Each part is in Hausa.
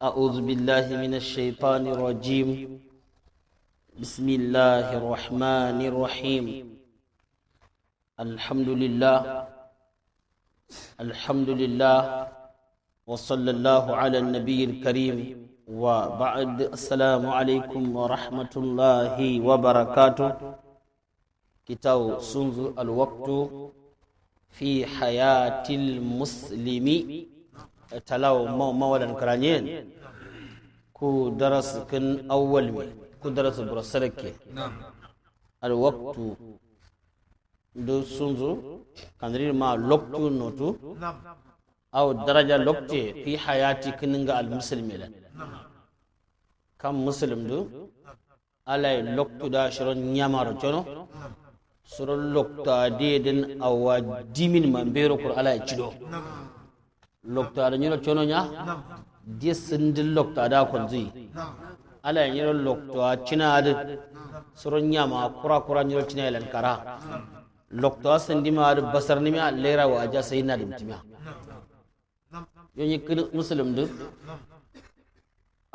أعوذ بالله من الشيطان الرجيم بسم الله الرحمن الرحيم الحمد لله وصلى الله على النبي الكريم وبعد السلام عليكم ورحمة الله وبركاته كتاب سنز الوقت في حياة المسلم تلاو مولا كرانين كو درس كن أول كو درس برسلك الوقت دو سنزو كان ما لوقتو نوتو أو درجة لوقتي في حياتي كننغا المسلمين كم مسلم دو على لوقتو دا شرون نيامار جونو شرون لوقتا ديدن أو ديمين من بيرو كور على جدو لوقتا دا نيرو جونو نيا دي سندل لوقتا دا كونزي على نيرو لوقتا چنا دا شرون نياما كورا نيرو چنا يلن كارا لوقتا سندما دا بسر نميا ليرا واجا سينا دمتميا yoni muslim du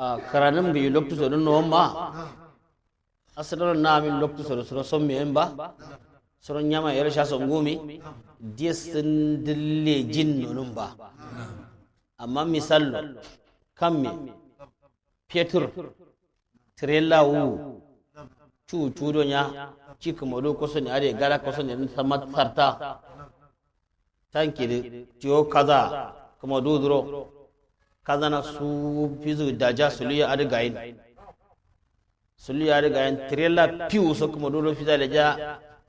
a karanam bi loktu so no ma asaro na mi loktu so so mi emba so nyama yere sha so ngumi diesendille jinno numba amma misallo kamme petur trela wu chu do nya chikmodo ko so ni are gara ko so ni samat sarta tanki tiyo kaza kuma duduro kazana su fizu daja suliya adigayin tirela piu so kuma duduro fiza da ja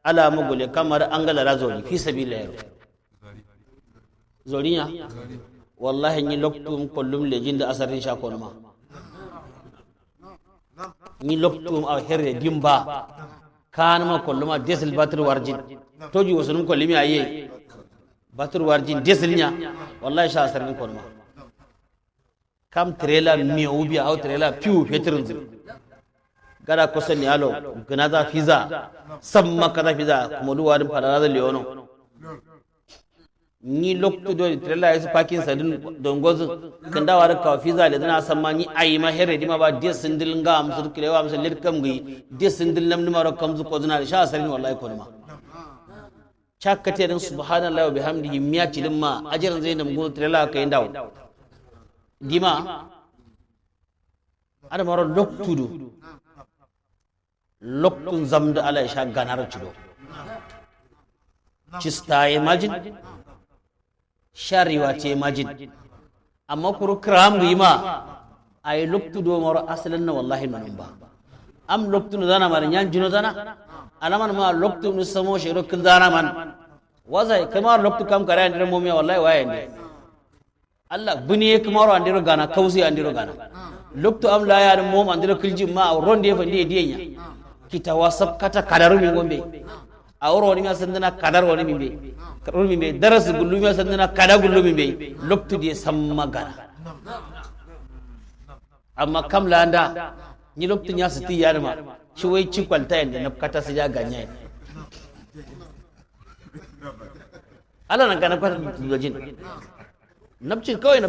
ala magole kamar angala razoli fi sabila yaro zolinya wallahi ni loktum kullum lejin da asarin sha konma ni loktum a herre dimba kan ma kulluma desel batr warjin toji wasunum kullimi aye batur warjin desilnya wallahi sha asarin konma kam trailer mi ubiya au trailer piu fetrin gara kosan yalo ganaza fiza samma kaza fiza kuma duwa din fadara da leono ni lokto do trailer is parking sadin dongozu kanda war ka fiza le dana samma ni ayi ma here dima ba desindil nga am sur kilewa am sel kam gi desindil nam ni maro kam zu ko dana sha asarin wallahi konma chakkaterin subhanallahi wa bihamdihi miya cilimma ajiran zai nam gudu tirela kai ndaw dima ada maro loktudu loktun zamda ala sha ganar cido cista imagine shariwa ce imagine amma kuru kram gima ay loktudo maro aslan na wallahi manum ba am loktun zana mar nyan jino zana alaman ma loktu nu samo shiro kin zana man wazai kamar loktu kam kare andiro momiya wallahi waye ne Allah buniye kamar andiro gana kausi andiro gana loktu am la ya mom andiro kilji ma ronde fa ndiye diyenya kita wasap kata kadaru mi gombe awro ni ma sandana kadar woni mi be kadar mi be daras gullu mi sandana kada gullu mi be loktu di samma gana amma kam la anda ni loktu nya siti yarma shi wai ci kwalta yanda na kata su ja ganye Allah nan kana kwata dojin nabcin kawai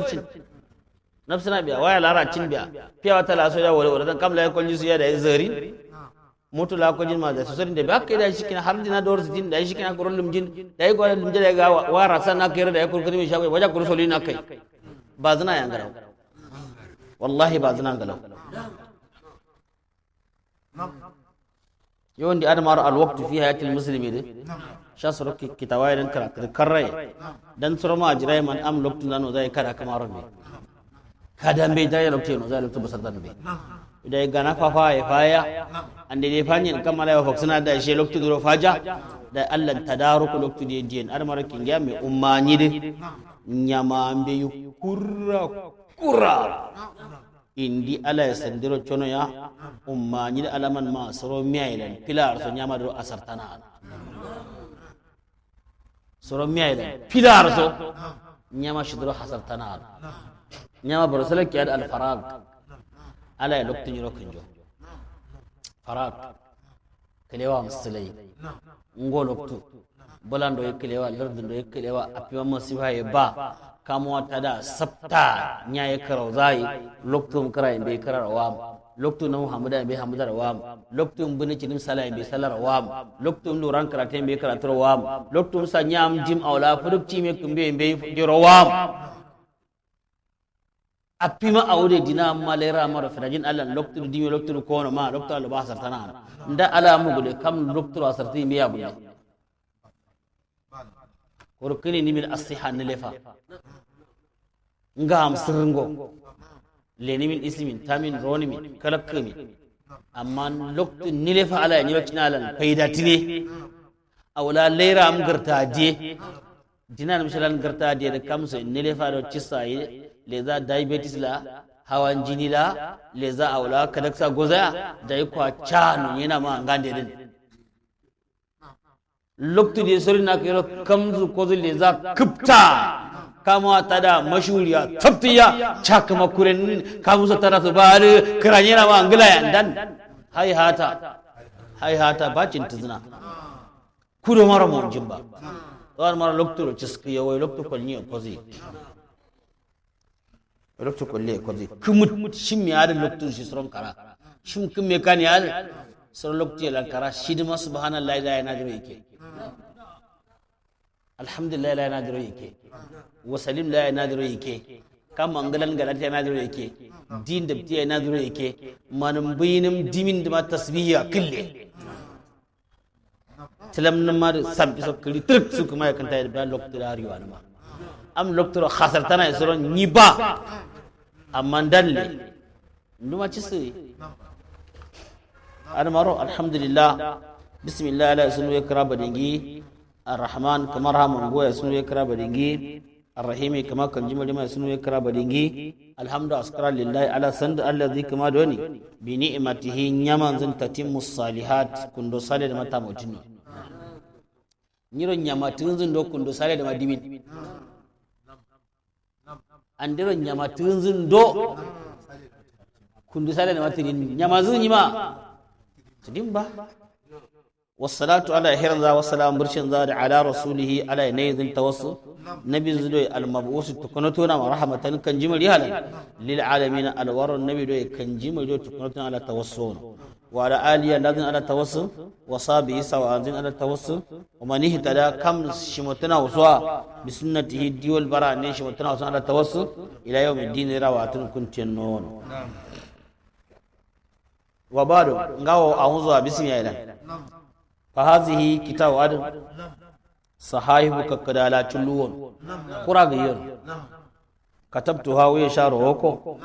nabsina biya waya lara cin biya fiya wata la so ya wala dan kamla ya kolji su ya da zari mutu la ko jin ma da sorin da ba kai da shi kina har dina dor jin da shi kina kurulum jin da yi gwaran limje da ga wara sana kai da ya kurkuri mi shago waja kursoli na kai ba zina ya ngaraw wallahi ba zina ngalaw yondi adamar alwaqtu fi hayatil muslimi de shasro kitawai dan kara karrai dan surma ajrai man am loktu nano zai kada kamar me kada me dai loktu no zai loktu basadan be dai gana fafa ya faya ande dai fanyin kamala ya foksuna da shi loktu duro faja da Allah tadaruku loktu de dien adamar kinga me ummani de nyama ambe kurra indi ala ya sandiro chono ya umma ni alaman ma soro miailan pilar so nyama do asartana soro miailan pilar so nyama shidro hasartana nyama borosala kiyad al farag ala ya lokti nyiro kunjo farag kelewa muslai ngo loktu bolando yekelewa lardundo yekelewa apiwa masifa ye ba kamuwa tada sabta nyaye karau zai loktum kara be karar wam loktum na muhammada be hamdar wam loktum bune cinim sala be salar wam loktum duran karate be karatar wam loktum sanyam jim awla furuk cime kumbe be jiro wam apima awde dina malera maro firajin allah loktum dimi loktum kono ma loktum allah basar tanana nda ala mugude kam loktum asarti me yabude korkini ni min asihan lefa ngam sirngo leni min ismin tamin roni min kalakmi amma loktu ni lefa ala ni wacina lan faidatine awla leira am garta je dinan misalan garta je da kamso ni lefa do cisaye leza diabetes la hawan jini la leza awla kalaksa goza dai kwa chanu yana ma ngande din loktu de sorina kero kamzu kozu leza kupta kama tada mashuriya tabtiya chakma kuren kamusa tada subar kiranyena ma angla dan hay hata bacin tuzna kudo mara mo jimba war mara loktu ciski yoy loktu kolni kozi loktu kolle kozi kumut shimmi ada loktu shi sron kara shim kumme kan ya sron loktu la kara shidma subhanallahi la yana jiro yake alhamdulillah la yana jiro yake wasalim la yana jiro yake kam angalan galati yana jiro yake din da tiya yana jiro yake manum binim dimin da tasbiya kille tilam namar sabbi so kili truk su kuma ya kanta da loktu da riwa ma am loktu khasar tana isron niba amma dalle nduma ci sai adamaro alhamdulillah bismillah ala sunu yakra badingi arrahman kamar hamun goya sunu yakra badingi arrahimi kama kan jimali ma sunu yakra badingi alhamdu askara lillahi ala sand allazi kama doni bi ni'matihi nyaman zan tatimmu salihat kundo sale da mata mutino nyiro nyamatin zan do kundo sale da madimin andiro nyamatin zan do kundo sale da matirin nyamazun nyima tidimba wassalatu ala hirza wassalam burshin za da ala rasulihi ala yanayzin tawassul nabi zudoy al-mab'us tukunatuna wa rahmatan kan jimali halan lil alamin alwar nabi doy kan jimali tukunatuna ala tawassul wa ala aliya ladin ala tawassul wa sabi sawazin ala tawassul wa man ihtada kam shimutuna waswa bi sunnatihi diwal bara ne shimutuna waswa ala tawassul ila yawmiddin rawatun kuntin non wa bado ngawo a'udhu bismillah fa hazihi kitabu adam sahihu kakadala chulun quraga yor katabtu ha wa sharu hoko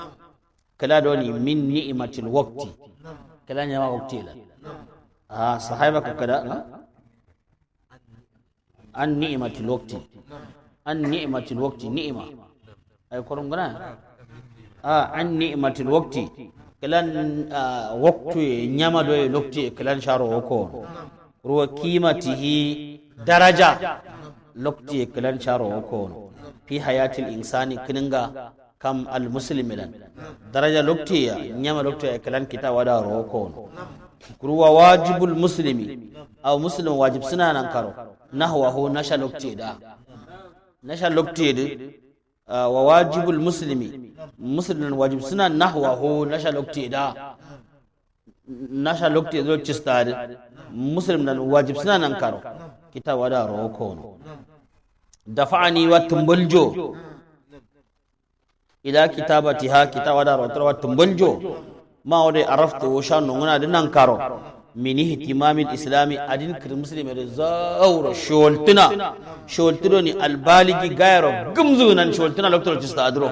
kala doni min ni'matil waqti kala nyama waqti la sahiba kakada an ni'matil waqti ni'ma ay korum gana an ni'matil waqti kalan waqtu nyama do lokti kalan sharu hoko ruwa kimatihi daraja lokti kalan sharo kono fi hayatil insani kininga kam al muslimilan daraja lokti ya nyama lokti kalan kita wada ro kono ruwa wajibul muslimi aw muslim wajib suna nan karo nahwahu nasha lokti da wa wajibul muslimi muslimin wajib suna nahwahu nasha lokti da nasha lokti zo cistade muslim nan wajib suna nan karo kita wada roko dafa'ani wa tumbuljo ila kitabatiha kita wada rotor wa tumbuljo ma wade araftu wa shan nguna dinan karo min ihtimamil islami adin kir muslimi da zawra sholtuno ni albaligi gairo gumzunan sholtuna lokto cistadro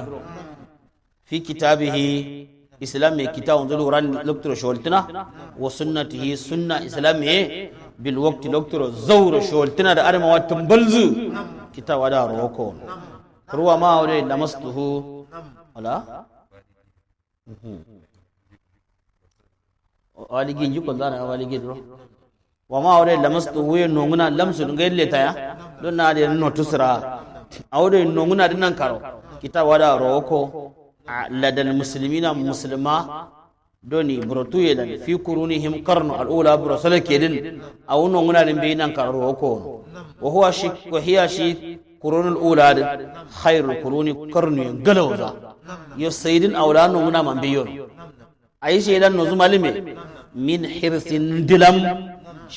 fi kitabihi islam mai kita wanzu ran lokto sholtuna wa sunnatihi sunna islam mai bil waqti lokto zawra sholtuna da arma watan balzu kita wada roko ruwa ma wale lamastuhu wala waligi juko zana waligi ro wa ma wale lamastuhu ye nonguna lamsu ngelle taya don na de no tusra awde nonguna dinan karo kita wada roko ladal muslimina muslima doni brotu yedan fi qurunihim qarnu al-ula brasala kedin awuno nguna limbe nan karo ko wa huwa shik wa hiya shi qurunul ula khairul quruni qarni galawza yo sayyidin awlanu muna man biyon ayi shedan no zumalime min hirsin dilam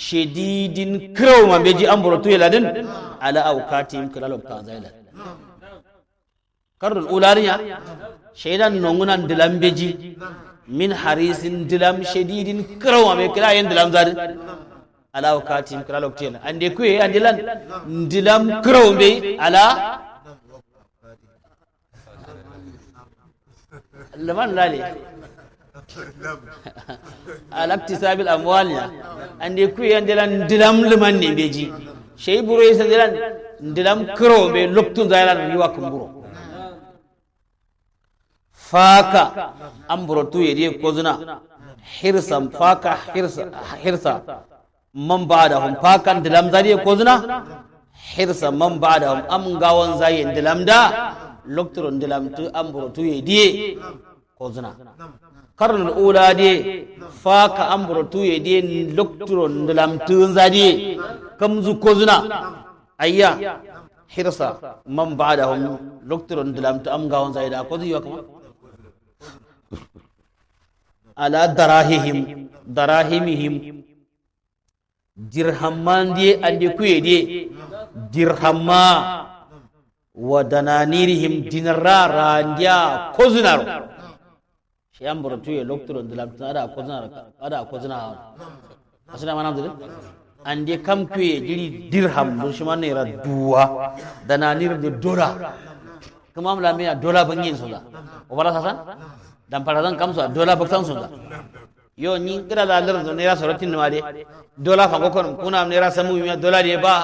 shadidin kraw man beji ambrotu yeladin ala awkatim kalalo tanzaila qarnul ula ya shedan no muna dilam beji min harisin dilam shadidin kraw man be kira yen dilam zari ala wakatim kala loktel ande kuye andilan ndilam krombe ala laman lali ala iktisabil amwal ya ande kuye andilan ndilam liman ne beji shay buro yesa ndilan ndilam krombe loktun zailan riwa kumburo faka amburo tu yedi kozuna hirsam faka hirsa man ba'dahum fakan dilam zariye ko zuna hirsa man ba'dahum am gawan zaye dilam da lokturon dilam tu amburo tu yediye ko zuna karnul ula de faka amburo tu yediye lokturon dilam tu zariye kamzu ko zuna ayya hirsa man ba'dahum lokturon dilam tu am gawan zaye da ko zuwa kuma ala darahimihim dirhamman die ande kuye die dirhamma wa dananirihim dinarra randia kozunar shi amboro tuye loktoro dilam ada kozunar asina manam dile ande kam kuye jiri dirham do shi manne ra duwa dananir de dola kuma amla me dola bangin soda o bala sasan dan parazan kam so dola baktan soda yo ni kira da lar do nera sorotin ma de dola fa ko kon kuna nera samu mi dola de ba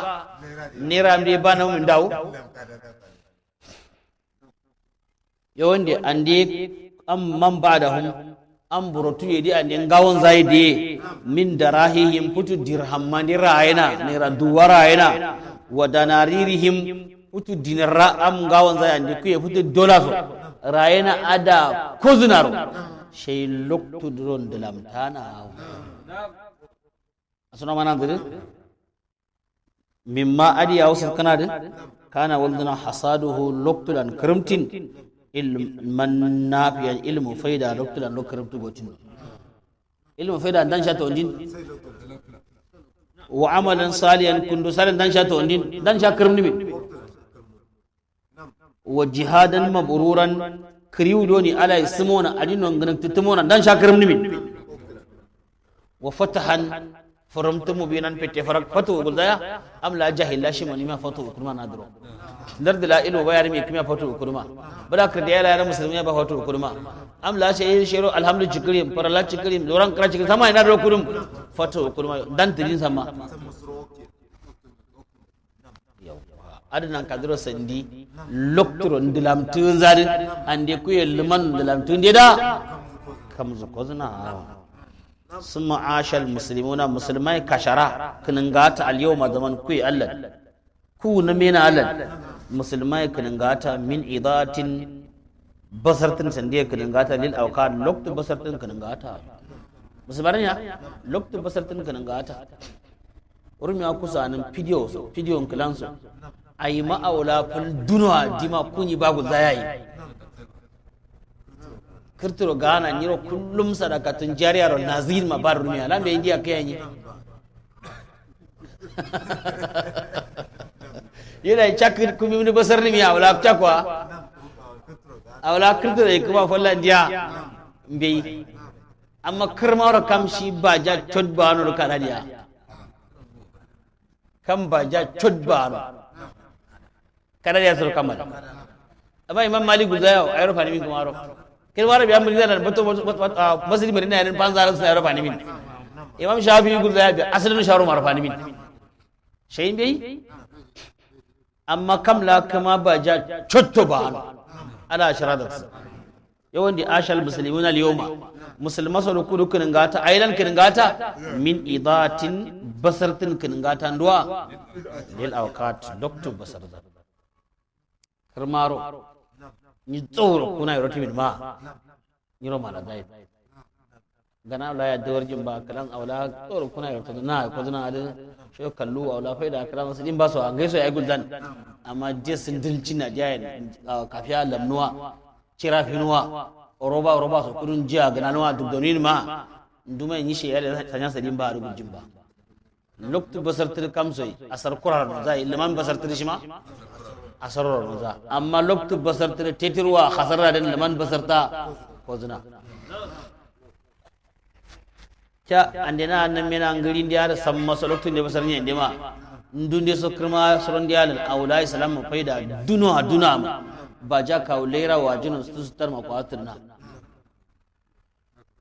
nera am de ba na mun daw yo wonde ande am man badahum am burotu yedi ande ngawon zaidi min darahihim putu dirham mani raina nera duwara ina wa danaririhim putu dinara am ngawon zaidi ande kuye putu dola so raina ada kozinaro shay loktu dron dilam tana asuna manan dire mimma adi awsar kana de kana walduna hasaduhu loktulan karamtin ilman nafiyan ilmu faida loktulan lokkaramtu gotin ilmu faida dan shato ondin wa amalan salihan kundu salan dan shato ondin dan sha karamni wa jihadan mabruran kriu doni ala ismona adino nganak tutumona dan shakaram nimi wa fatahan faramtu mubinan pete farak fatu guldaya am la jahilla shi mani ma fatu kurma nadro dard la ilu bayar mi kuma fatu kurma bala ka da yara musulmi ba fatu kurma am la shi shiro alhamdulillah chikrim parala chikrim doran kra chikrim sama ina do kurum fatu kurma dan tidin sama adnan kadro sandi loktoro ndilam tunzari ande kuye liman ndilam tundeda kamzu kozna summa ashal muslimuna muslimai kashara kiningata al yawma zaman kuye allah ku na mena allah muslimai kiningata min idatin basartin sandiya kiningata lil awqat lokto basartin kiningata musbaranya lokto basartin kiningata urmi akusanin video kilanso ayi ma'aula ful dunwa dima kunyi babu zayayi kirtiro gana nyiro kullum sadakatun jariyaro nazir ma bar rumiya lambe indiya kayanyi yana chakir kumi ni basar ni miya wala chakwa awla kirtiro kuma fallan dia mbe amma kirmaro kamshi baja chodbano kanadiya kam baja chodbano kada ya sur kamal aba imam malik guzayo ayro fani min kumaro kin wara bi amri da bato masjid marina yarin panzaran sa ayro fani min imam shafi guzayo bi asalin sharu mar fani min shayin bai amma kam la kama baja chotto ba ala sharadat yawandi ashal muslimuna al-yawma musulma so kudu kin ngata ailan kin ngata min idatin basartin kin ngata ndwa lil awqat doktor basar kirmaro ni tsoro kuna yoro timin ma ni ro mala dai gana la ya dawar jimba kalan awla tsoro kuna yoro na ko zuna da shi kallu awla faida kalan musulmin ba so an gaiso ya guldan amma je sun dilci na jayen kafiya lamnuwa cira finuwa roba so kudun jiya gananuwa duk donin ma nduma yi shi yale sanya sadin ba rubun jimba loktu basartir kamsoi asar kurar no zai liman basartir shi ma asarar no za amma loktu basartir tetirwa khasarra den liman basarta ko zina kya andena nan mena ngiri ndiya da samma so loktu ne basar ne ndema ndunde so kirma soron diya lal aulai salam faida duna ba ja kaulera wajin su tar ma kwatirna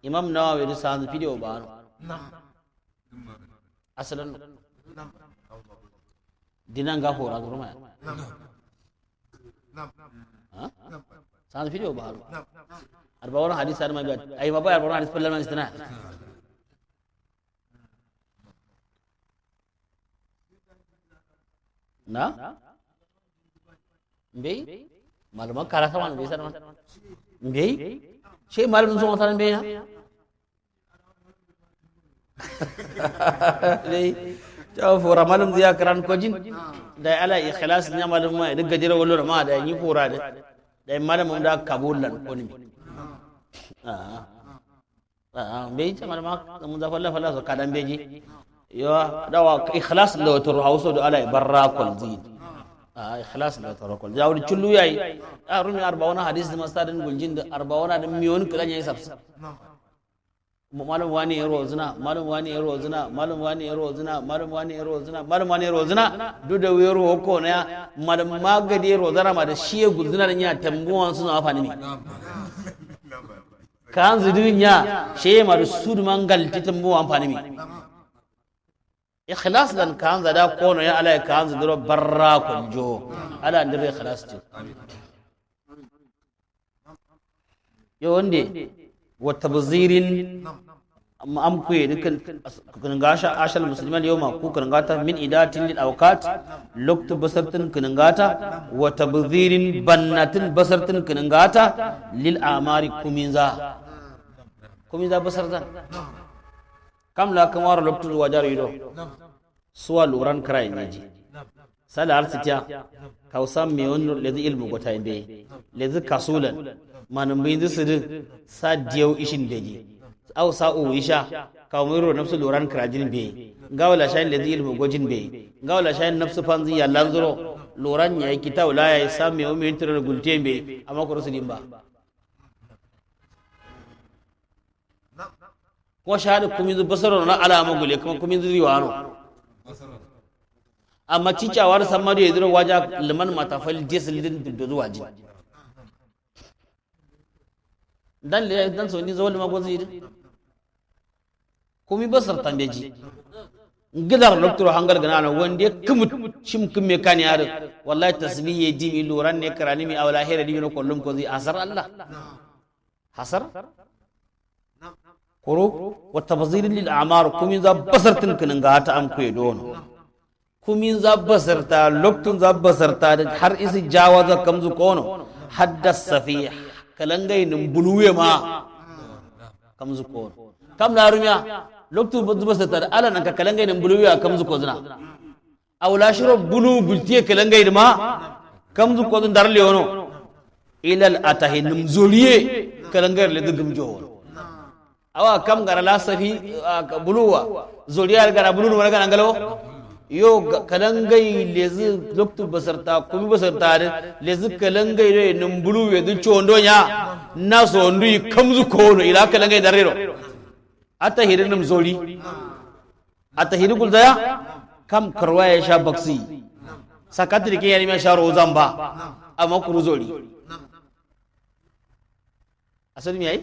imam nawawi da san video ba asalan dinan ga hora gurma san video ba arba wala hadis ar ma biya ay ma ba arba hadis pallal man istana na mbey malama kara sama mbey sana mbey she malam so matan mbey na dai ta fora malam ziya karan ko jin da ala ikhlas nya malam ma daga jira wallo ma da yi fora da malam da kabulan ko ni mbey ta malama mun da falla so kadan beji yo dawa ikhlas da to hauso da ala barra kol zin ikhlas da to kol jawri chullu yayi rumi 40 hadis da masadin guljin da 40 da miyon kala yayi sabs malam wani yaro zina malam wani yaro zina malam wani yaro zina malam wani yaro zina malam wani yaro zina duk da yaro ko na malam magadi yaro zara ma da shi gulzina da nya tambuwan suna afani mi kan zudunya she ma da su mangal titambuwan afani mi ikhlas dan kan zada kono ya ala kan zuduro barra kunjo ala ndire ikhlas ce yo wonde wa tabzirin am ku dukan kun gasha ashal musliman yawma ku kun gata min idatin lil awqat lukt basartin kun gata wa tabzirin bannatin basartin kun gata lil amari kuminza basartan kam la kamar loktu wajar yido suwa luran krai neji sala arsitiya kausam me wonno lezi ilmu gota be lezi kasulan manum bin zusudu sa diyau ishin beji aw sa o isha kawmiro nafsu luran krajin be gawla shayin lezi ilmu gojin be gawla shayin nafsu fanzi ya lanzuro luran yayi kitaw la yayi samme o min tiro gulte be amma ko rusulin ba ko shahada kumin zu basaro na alama gule kuma kumin zu riwano amma cicawar samadu ya zira waja liman matafal jesil din da zuwa jin dan so ni zawal mago zai kumi basar tambeji gidar doktor hangal gana wanda kumut shim kumme kan yaro wallahi tasbihi dimi luran ne karani mi awla hera dimi no kollum ko zai asar Allah hasar koro wa tabzir lil a'mar kumin za basartin kin ga ta am ku dono kumin za basarta loktun za basarta da har isi jawaza kamzu kono haddas safi kalangai nin buluwe ma kamzu kono kam la rumiya loktun bu basarta da ala nan ka kalangai nin buluwe kamzu ko zina awla shiro bulu bultiye kalangai ma kamzu ko zin darle wono ilal atahin zuriye kalangai le dugum jowo awa kam gara la safi buluwa zuriyar gara bulu wala gara ngalo yo kalangai lezi loktu basarta kumi basarta de lezi kalangai re num bulu we du chondo nya na so ndui kamzu kono ila kalangai darero ata hirinum zoli ata hirigul daya kam karwaya sha baksi sakatri ke yani me sha rozan ba amma kuru zoli asali mi ai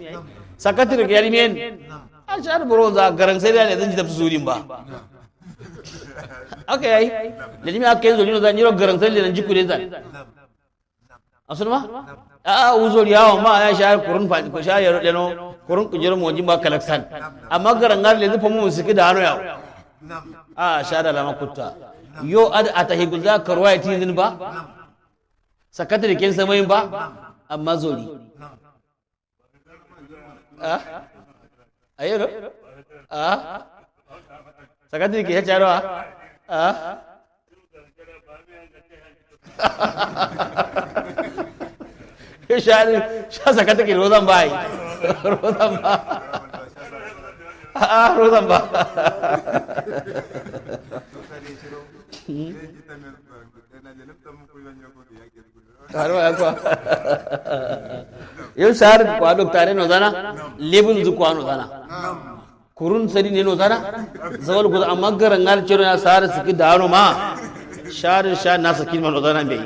sakatri ke yani men an shar bronza garan sai da zan ji da zurin ba aka yayi da jimi aka yi zoli no zan yiro garan sai da jiku zan asali ma a uzuri yawo ma ya shar kurun fa ko shar yaro deno kurun kujiro mo jimba kalaksan amma garan ngar le zufa mu siki da hano yawo a shada lama kutta yo ad atahigul za karwaya tizin ba sakatri ken samayin ba amma zoli ayo sakatri ke charo sha saka take rozan ba yi rozan ba a rozan ba yau shahar kwado tare no zana lebun zu kwano zana kurun sari ne no zana zawal guda amma garangal ciro ya sahar siki dano ma shahar sha na saki no zana bai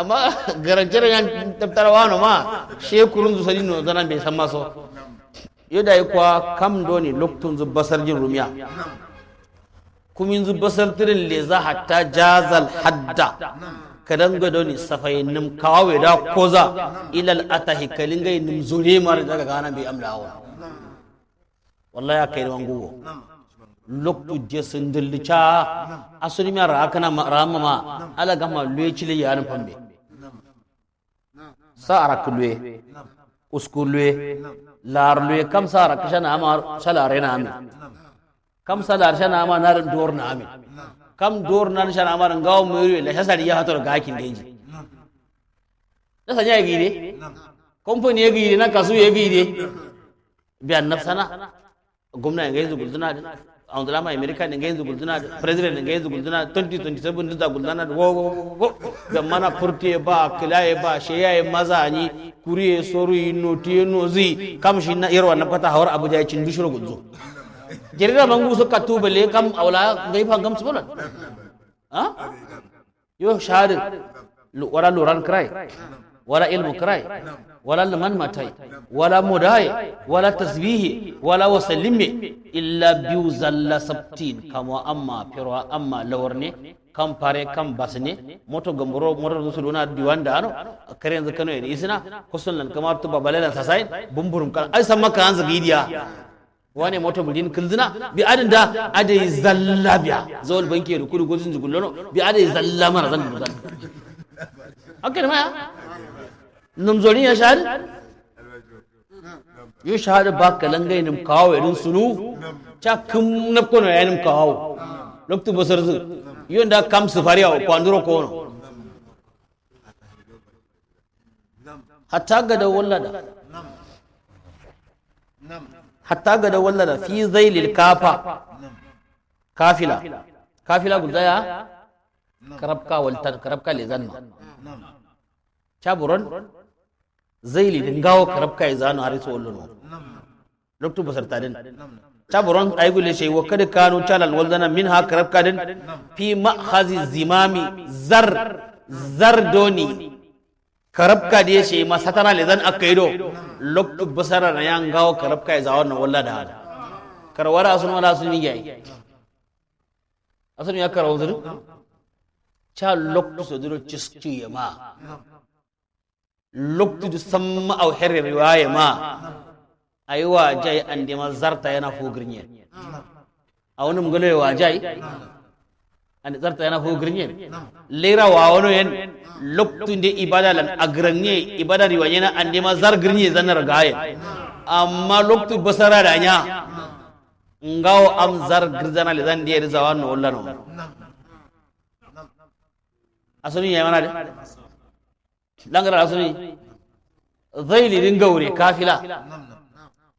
amma garancere yan tabtarawa no ma she kurun zu sari no zana bai san maso yoda yi kwa kam doni loktun zu basar jin rumiya kumin zu basar tirin leza hatta jazal hadda kadan ga doni safai nim kawe da koza ilal atahi kalingai nim zure mar daga gana bai amlawa wallahi ya kai wango loktu je sindilcha asuni mi ra kana rama ma ala gama lwechile yaran pambe sa arakwe uskulwe larlwe kam sa rakshana amar salare na ami kam salar shana ama nar dor na ami kam dor nan shana amar ngaw meri la hasari ya hator ga kin deji da sanya ya gide company ya gide na kasu ya gide biyan nafsana gwamna ga yanzu gulduna an drama america ne ga yanzu gulduna president ne ga yanzu gulduna 2027 din da gulduna wo da mana furte ba kilaye ba sheyaye mazani kuriye soru notiye nozi kam shi na irwa na fata hawar abuja ya cin bishiro gulzo jirira mangu su katu bale kam aula gai fa gam subulan ha yo shahadin wala luran krai wala ilmu krai wala laman matai wala mudai wala tasbihi wala wasallimi illa biu zalla sabtin kama amma firwa amma lawarne kam pare kam basne moto gamboro moto rusuluna diwan da ano kare yanzu kano ne isina kusulan kamar tuba balalan sasai bumburum kan ai san maka an zagidiya wane moto bulin kilzina bi adin da adai zalla biya zawal banke da kudu gudun zugullono bi adai zalla mara zan duzan haka ne maya namzoni ya shahada yo shahada ba kalangai nim kawo irin sunu cha kum napkono yanim kawo loktu basarzu yo nda kam safariya kwanduro kono hatta ga da wallada hatta ga da wallada fi zailil kafa kafila gudaya karabka waltan karabka le zanma chaburon zaili dingawo karabka ya zanu harisu walluno loktu basar tadin chaburon ay gule shay wakad kanu chalal waldana minha karabka din fi ma'khazi zimami zar doni karabka da ya ce masatana le zan akaido loktu basara na yan gawo karabka ya zawon na walla da hada karwara asun wala sun yi asun ya karawo zuru cha loktu so duro ciski ya ma loktu du samma au herre riwaya ma aywa jai ande ma zarta yana fogirnye a wani mugalo wa jai ande zarta yana fogirnye lera wa wani yan loktu de ibada lan agranye ibada riwayena ande ma zar girnye zanar gaye amma loktu basara da nya ngaw am zar girzana le zan de rizawan no wallano asuni ya mana de langara asuni zaili din gaure kafila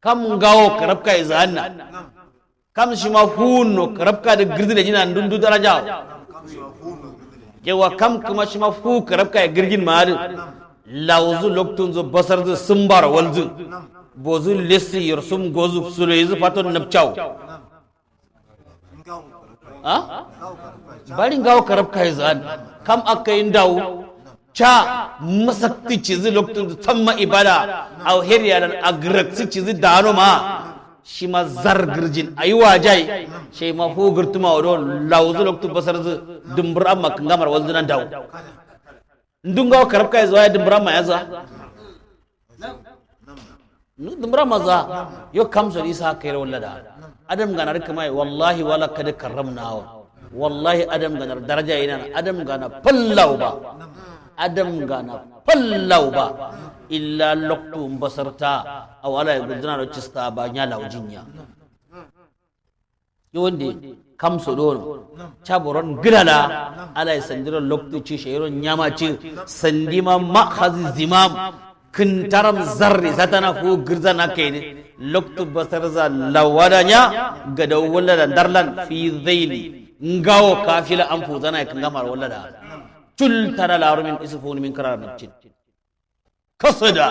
kam ngawo karabka izanna kam shi ma hunno karabka da girzina jina dundu daraja yawa kam kuma shi mafu karabka ya girgin ma'adin lauzu loktun zu basar zu sumbar walzu bozu lesi yarsum gozu sulaizu faton napchau ha bari ngawo karabka ya zan kam akayin dawo cha masakti cizi loktun zu tamma ibada au heriya dan agraksi cizi dano ma shi ma zar girjin ayi wajai shi ma hu girtuma wadon lauzu loktu basar zu dumbur amma kangamar walzunan dawo ndunga karabka ya zuwa dumbur amma yaza dumbur amma za yo kamso isa kai wallada adam ganar kuma wallahi wala kad karramnawa wallahi adam ganar daraja ina adam gana fallau ba adam gana fallau ba illa loktu basarta aw ala gudana do cista ba nya lawjinya yonde kam so dono chaboron gilala ala sandiro loktu ci sheyro nyama ci sandima makhazi zimam kintaram zarri satana ko girzana kayne loktu basarza lawadanya gada wala da darlan fi zaili ngawo kafila an fuzana kan gamar wala da tul tara larumin isfuni min karar cin kasada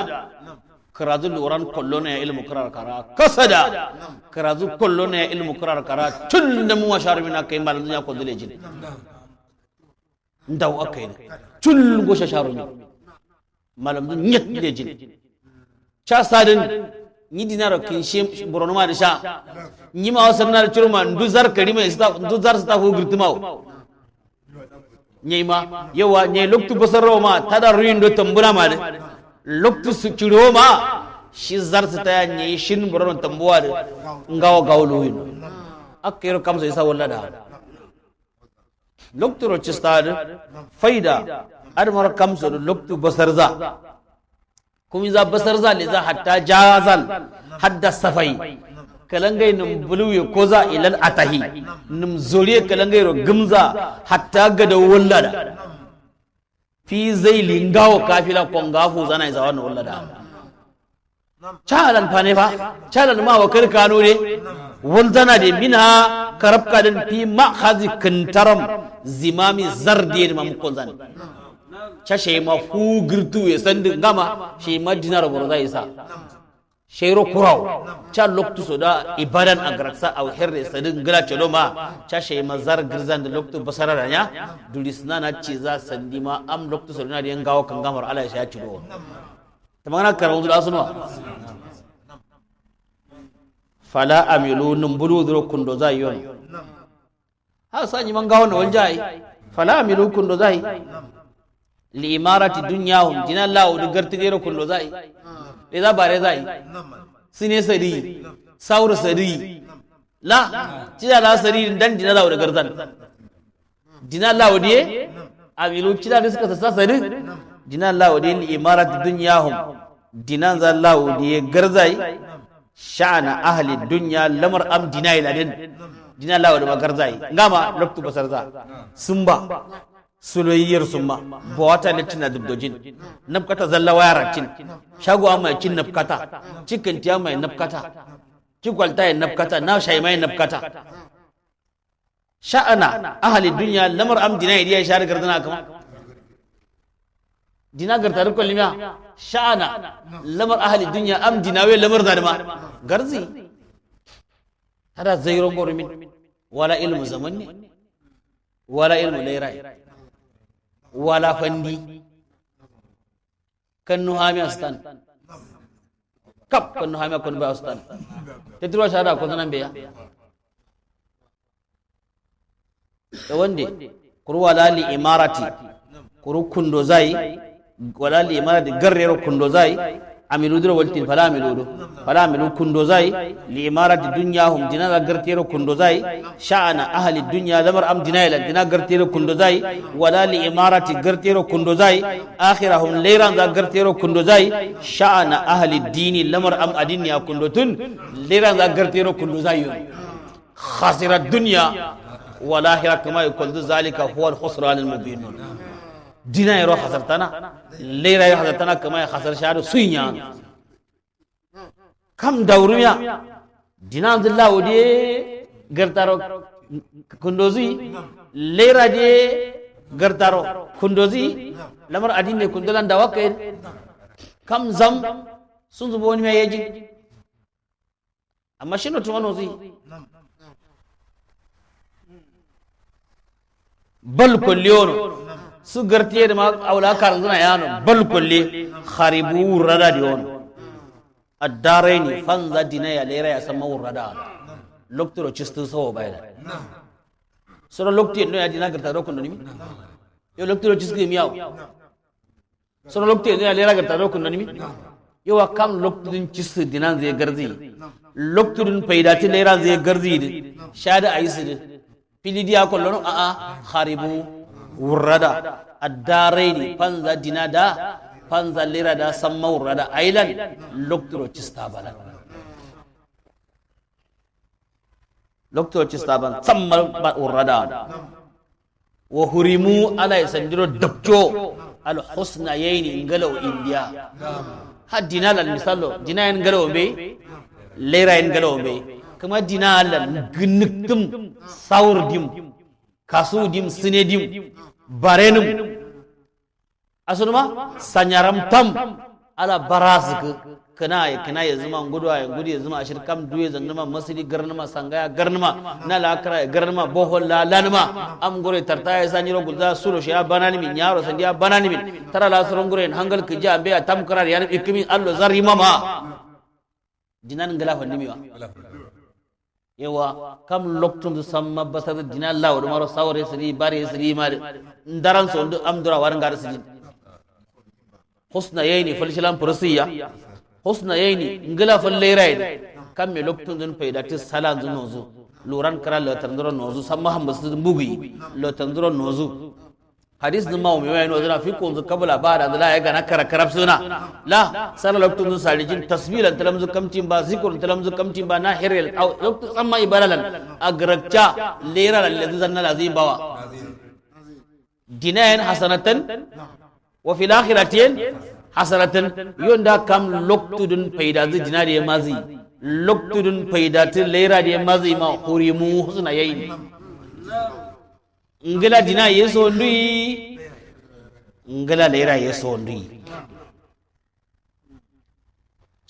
karazu luran kollona ya ilmu karar kara kasada karazu kollona ya ilmu karar kara tul da mu washarmina kai malan ya ko dole jin ndaw akai tul go shasharumi malam dun nyet de jin cha sadin ni dinaro kin shem borono ma da sha ni ma wasarna da cirma nduzar karima ista nduzar sta ko girtimawo nyima yawa nyai loktu basarro ma tada ruin do tambura ma de loktu su ciro ma shi zar ta ya nyai shin borono tambuwa de ngawo gawlo yin akkero kam so isa walla da loktu ro cistad faida admar kam so loktu basarza kuma za basarza le za hatta jazal hadda safai kalangai num buluye ko za ilal atahi num zuriye kalangai ro gumza hatta gada wallada fi zai lingawo kafila kongafu zana isa wannan wallada chalan fane fa chalan ma wa karkano ne waldana de minha karabka din fi ma'khazi kintaram zimami zardi ma mukon zan cha shema fu girtu ya sandi ngama shema dinar boro zai sa shero kuraw cha loktu soda ibadan agraksa aw herre sadin gila cheloma cha shema zar girzan da loktu basarara nya dulisna na ci za sandima am loktu soda da yangawo kan gamar ala ya ci do tamana karawdu asunwa fala amilu numbulu duro kundo zai yon ha sanyi man gawo no waljai fala amilu kundo zai li imarati dunyahum dinan lawo du gartigero kundo zai ida bare zai sine sari saur sari la cida la sari dan dinan lawo da garzan dinan lawo die amilu cida da suka sassa sari dinan lawo die li imarati dunyahum dinan za lawo die garzai sha'ana ahli dunya lamar am dinai ladin dinan lawo da garzai ngama loktu basarza sumba suloyiyar summa ba wata littina dubdojin nafkata zalla wayaracin shago mai cin nafkata cikin tiya mai nafkata cikwalta ya nafkata na shayi mai nafkata sha'ana ahli dunya lamar am dina ya share gardana kama dina garta rukun limiya sha'ana lamar ahli dunya am dina wai lamar zadima garzi hada zairon gorumin wala ilmu zamanni wala ilmu lairai wala fandi kannu hami astan kap kannu hami kon ba astan tetro shada ko nan beya to wande kuru wala li imarati kuru kundo zai wala li imarati garrero kundo zai amilu duro waltin fala amilu kundo zai li imarati dunyahum dinala gartero kundo zai sha'ana ahli dunya lamar am dinayla dina gartero kundo zai wala li imarati gartero kundo zai akhirahum layran za gartero kundo zai sha'ana ahli dini lamar am adinya kundo tun layran za gartero kundo zai khasira dunya wala akhirah kama yaqulu zalika huwa al-khusran al-mubin dina yaro hasartana lera yaro hasartana kama ya hasar shahadu sunya kam daurumiya dina zilla wode gartaro kundozi lera de gartaro kundozi lamar adinne kundolan da wakai kam zam sun zubo wani mai yaji amma shino tumano zi bal kulliyono su gartiye da ma aula karan zuna yano bal kulli kharibu rada diyono addaraini fanza dinaya lera ya sama rada loktoro chistu so bayda sura lokti no ya dina garta do kondo nimi yo loktoro chistu miyaw sura lokti no ya lera garta do kondo nimi yo wa kam loktin chistu dinan zai garzi loktin faidati lera zai garzi shada ayisi filidiya kollono a kharibu wurrada addaraini fanza dinada fanza lirada samma wurrada ailan loktoro cista bala lokto ci staban sammal ba urada wa hurimu ala sandiro dabjo al husna yaini ngalaw india haddina lal misalo dina en ngalaw be lera en ngalaw be kuma dina lal gnuktum sawrdim kasudim sinedim barenum asunuma sanyaram tam ala barazuk kana ya zuma ngudwa ya ngudi ya zuma ashirkam duye zanuma masidi garnama sangaya garnama na lakra garnama bohol la lanma am gore tarta ya saniro gulda suro shi banani min yaro sandiya banani min tara la suron gore hangal kija be tam karar yani ikmi allo zarima ma dinan ngala fa nimiwa yawa kam loktum samma basar dinan lawo do maro sawre sri bare sri mar ndaran so am dura war ngar sri husna yayni falshilan pursiya husna yayni ngala fallayraid kam me loktun dun faydati salan dun nozu luran kara lo tandro nozu samma hambas bugi lo tandro nozu hadis dun mawo me wayno zana fi kun zu kabla bada da ya gana kara karab suna la sala loktun dun salijin tasbilan talamzu kamtin ba zikrun talamzu kamtin ba na hirel loktu samma ibalalan agrakcha lera alladhi zanna lazim bawa dinayan hasanatan wa fil akhiratin hasanatan yonda kam loktudun faida zu dinari mazi loktudun faida tu lera de mazi ma hurimu husna yayin ngala dina yeso ndui ngala lera yeso ndui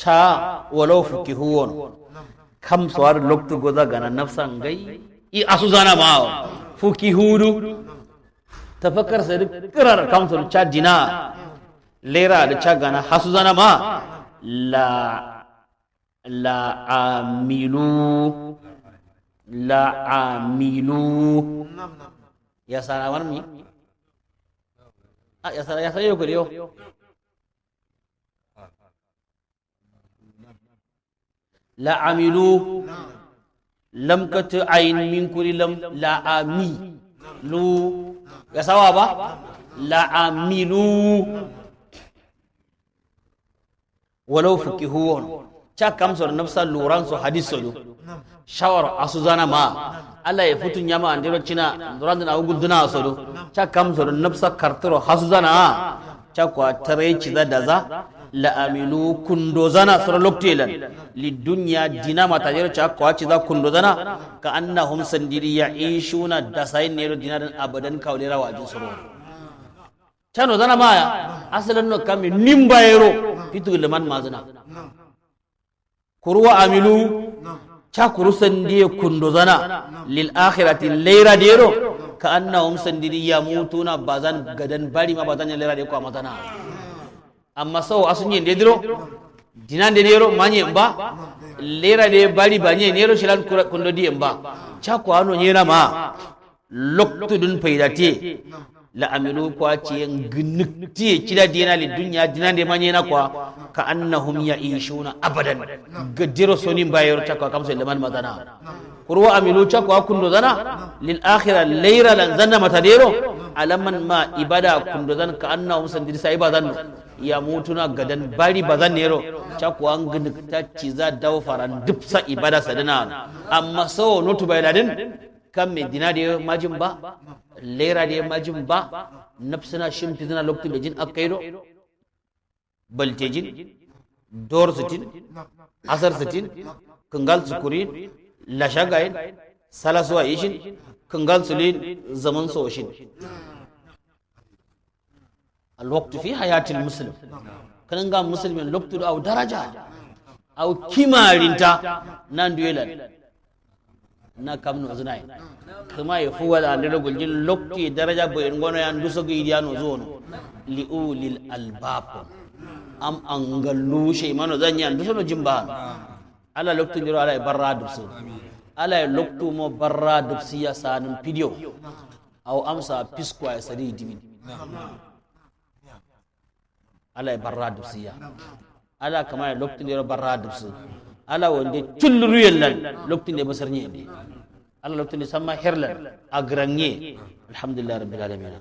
cha walau fukihuwon kam swar loktu goza gana nafsan gai i asuzana ma fukihudu tafakkar sai kirar kamsul cha dina lera da cha gana hasuzana ma la amilu ya sarawan mi ya sarayo ko dio la amilu lam kat ayn min kulli lam la ami lu ya sawa ba la amilu walau fukihuwon cha kamsor nafsa luran so hadiso do shawar asuzana ma Allah ya futun yama andiro cina duran na uguduna so do cha kamsor nafsa kartoro hasuzana cha kwa tare ciza daza la amilu kundozana sura loktelan lidunya dinama tajiro cha kwa ciza kundozana ka annahum sandiriya ishuna dasain nero dinadan abadan kawlera wajin suro chano zana maya asalan no kami nimbayero pitu leman mazana kurwa amilu cha kurusan diye kundo zana lil akhirati layra dero ka annahum sandiri yamutuna bazan gadan bari ma bazan layra de ko amatana amma sau asunye de dero dinan de dero manye mba layra de bari banye nero shilan kundo diye mba cha ko ano nyera ma loktu dun faidati la amilu kwa ciyen gnukti kida dina li dunya dinan de manye na kwa ka annahum ya'ishuna abadan gadiro sonin bayar ta kwa kamsa liman madana kurwa amilu ta kwa kundo zana lil akhirah layra lan zanna matadero alaman ma ibada kundo zan ka annahum sandir sai bazan ya mutuna gadan bari bazan nero ta kwa gnukta ciza daw faran dupsa ibada sadana amma so notu bayladin kam me dina de majin ba lera de majin ba nafsina shimfizina loktu da jin akaido baltejin dor sitin asar sitin kangal sukurin lashagain salaswa ishin kangal sulin zaman soshin alwaqtu fi hayatil muslim kanan ga muslimin loktu au daraja au kimarinta nan duyelan na kamno zunai kuma ya fuwa da andira guljin lokti daraja bayin gono ya nduso ga idiyano zono li ulil albab am angallu shay mano zanya nduso no jimba ala lokti ndiro ala barra dubsu ala loktu mo barra dubsi ya sanun video aw amsa piskwa ya sari dimin ala barra dubsi ya ala kama lokti ndiro barra dubsu ala wonde culluru yellan lokti ne basarnye Allah lokti ne samma herlan agranye alhamdulillah rabbil alamin